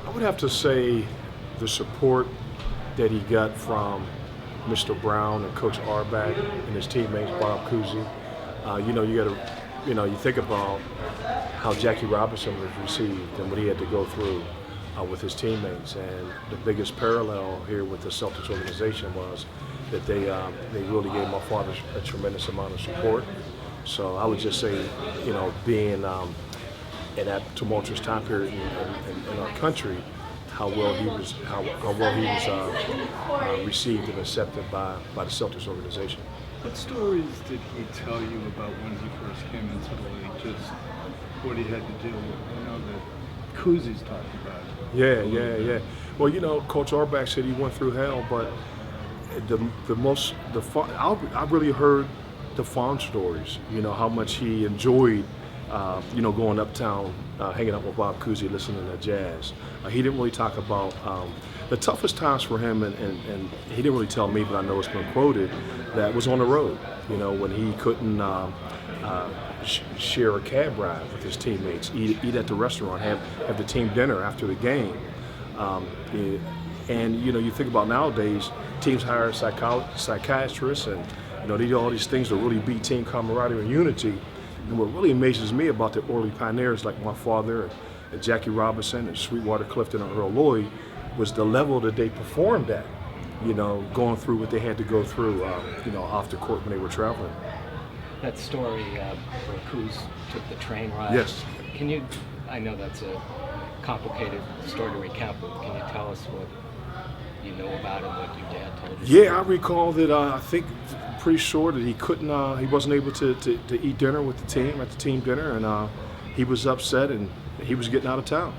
I would have to say the support that he got from Mr. Brown and Coach Auerbach and his teammates, Bob Cousy. You think about how Jackie Robinson was received and what he had to go through with his teammates. And the biggest parallel here with the Celtics organization was that they really gave my father a tremendous amount of support. So I would just say, being in that tumultuous time period in our country, how well he was received and accepted by the Celtics organization. What stories did he tell you about when he first came into the league? Just what he had to deal with? I know that Cousy's talked about it. Yeah. Well, Coach Auerbach said he went through hell, but I really heard the fond stories. How much he enjoyed, going uptown, hanging out with Bob Cousy, listening to jazz. He didn't really talk about the toughest times for him, and he didn't really tell me, but I know it's been quoted, that was on the road. When he couldn't share a cab ride with his teammates, eat at the restaurant, have the team dinner after the game. And you think about nowadays, teams hire psychiatrists, and they do all these things to really beat team camaraderie and unity. And what really amazes me about the early pioneers like my father and Jackie Robinson and Sweetwater Clifton and Earl Lloyd was the level that they performed at, going through what they had to go through, off the court when they were traveling. That story where Coos took the train ride. Yes. I know that's a complicated story to recount, but can you tell us what you know about it, what your dad told you? Yeah, I recall that I think pretty sure that he wasn't able to eat dinner with the team at the team dinner, and he was upset and he was getting out of town.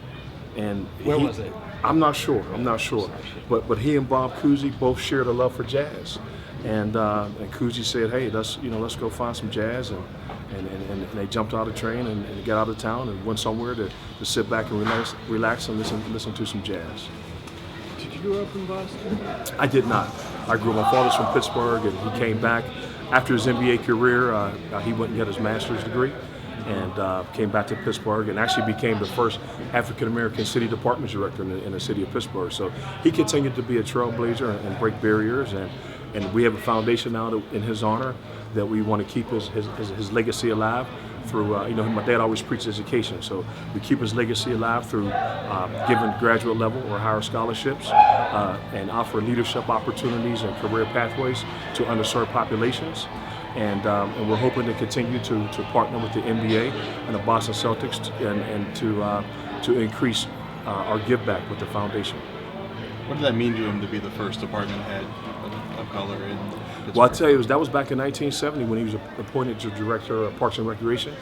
And where was it? I'm not sure. But he and Bob Cousy both shared a love for jazz, and Cousy said, "Hey, let's go find some jazz," and they jumped out of the train and got out of town and went somewhere to sit back and relax and listen to some jazz. Did you grow up in Boston? I did not. My father's from Pittsburgh, and he came back after his NBA career. He went and got his master's degree, and came back to Pittsburgh, and actually became the first African-American city department director in the city of Pittsburgh. So he continued to be a trailblazer and break barriers, and we have a foundation now in his honor that we want to keep his legacy alive through, my dad always preached education, so we keep his legacy alive through giving graduate level or higher scholarships and offer leadership opportunities and career pathways to underserved populations. And we're hoping to continue to partner with the NBA and the Boston Celtics and to increase our give back with the foundation. What did that mean to him to be the first department head of color in Pittsburgh? Well, I tell you, that was back in 1970 when he was appointed to director of Parks and Recreation.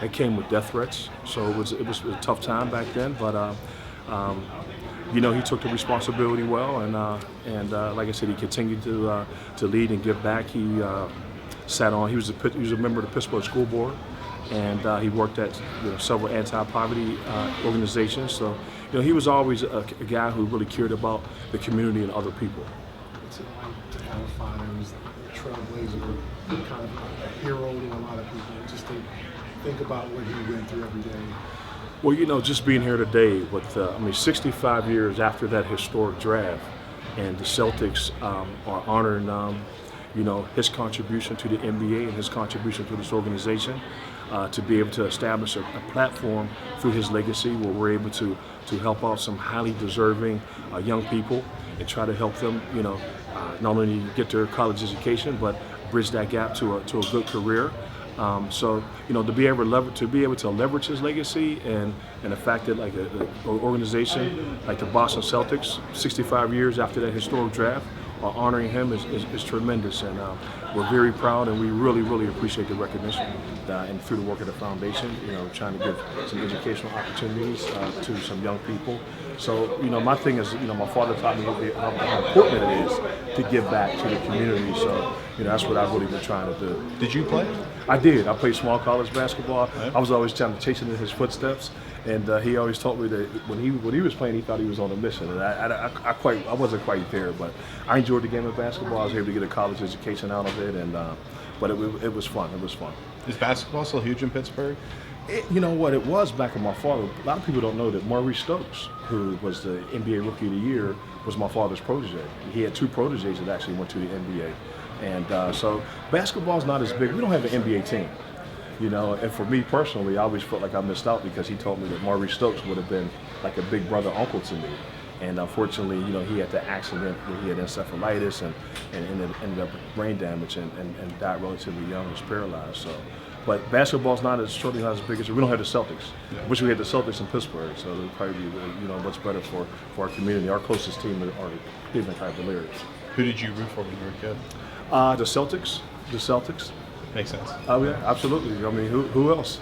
It came with death threats, so it was a tough time back then. But he took the responsibility well, and like I said, he continued to lead and give back. He was a member of the Pittsburgh School Board, and he worked at several anti-poverty organizations. So he was always a guy who really cared about the community and other people. What's it like to have a father who's a trailblazer, kind of a hero to a lot of people, just to think about what he went through every day? Well, just being here today with 65 years after that historic draft, and the Celtics are honoring his contribution to the NBA and his contribution to this organization, to be able to establish a platform through his legacy where we're able to help out some highly deserving young people and try to help them, not only get their college education, but bridge that gap to a good career. To be able to leverage his legacy and the fact that like an organization like the Boston Celtics, 65 years after that historic draft, are honoring him is tremendous, and we're very proud, and we really, really appreciate the recognition and through the work of the foundation, trying to give some educational opportunities to some young people. So, my thing is, my father taught me how important it is to give back to the community. So, that's what I've really been trying to do. Did you play? I did. I played small college basketball. I was always trying to chase in his footsteps, and he always told me that when he was playing, he thought he was on a mission, and I wasn't quite there, but I enjoyed the game of basketball. I was able to get a college education out of it, and but it was fun. It was fun. Is basketball still huge in Pittsburgh? You know what it was back with my father. A lot of people don't know that Maurice Stokes, who was the NBA Rookie of the Year, was my father's protege. He had 2 proteges that actually went to the NBA, and so basketball's not as big. We don't have an NBA team, you know. And for me personally, I always felt like I missed out because he told me that Maurice Stokes would have been like a big brother, uncle to me. And unfortunately, you know, he had the accident where he had encephalitis and ended up with brain damage and died relatively young, was paralyzed. So, but basketball's certainly not as big as we don't have the Celtics. Yeah. Wish we had the Celtics in Pittsburgh, so it would probably be you know much better for our community. Our closest team are the Cleveland Cavaliers. Who did you root for when you were a kid? The Celtics. The Celtics. Makes sense. Oh yeah, absolutely. I mean, who else?